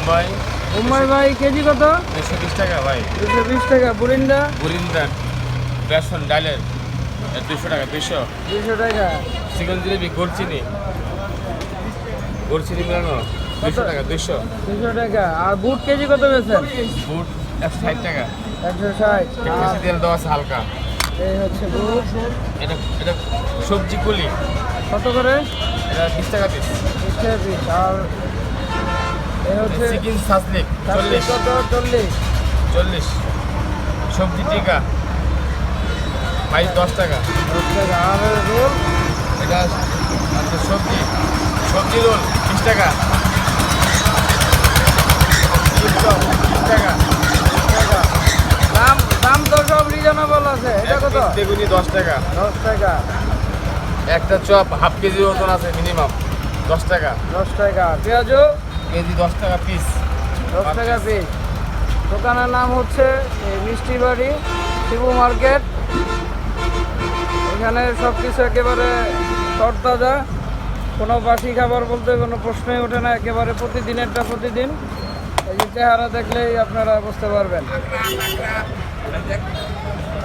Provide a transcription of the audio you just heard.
মুম্বাই মুম্বাই ভাই কেজি কত? 220 টাকা ভাই। 220 টাকা। বুরিন্দা বুরিন্দা বেসন ডালের 200 টাকা। 200 টাকা। চিকেন জিলিপি গুড় চিনি মিলানো 200 টাকা। 200 টাকা। আর বুট কেজি কত বেচেন? বুট 160 টাকা। 160। একটু তেল দেওয়া আছে হালকা। এই হচ্ছে বুট। এটা সবজি কুলি কত করে? এটা 20 টাকা পিস। 20 টাকা পিস। আর এই হচ্ছে চিকেন সাসলিক 40 কত? 40। 40। সবজি টিকা ভাই 10 টাকা। 10 টাকা। আর রোল? এটা আছে সবজি রোল 20 টাকা। চিপস 20 টাকা। টাকা। দাম দাম তো সব রিজনেবল আছে। এটা কত? বেগুনি 10 টাকা। 10 টাকা। একটা চপ হাফ কেজি ওজন আছে মিনিমাম 10 টাকা। 10 টাকা। পেঁয়াজও কেজি 10 টাকা পিস। 10 টাকা পিস। দোকানের নাম হচ্ছে এই মিষ্টি বাড়ি শিবু মার্কেট। এখানে সব কিছু একেবারে তরতাজা, কোনো বাসি খাবার বলতে কোনো প্রশ্নই ওঠে না, একেবারে প্রতিদিনেরটা প্রতিদিন। এই যে চেহারা দেখলেই আপনারা বুঝতে পারবেন।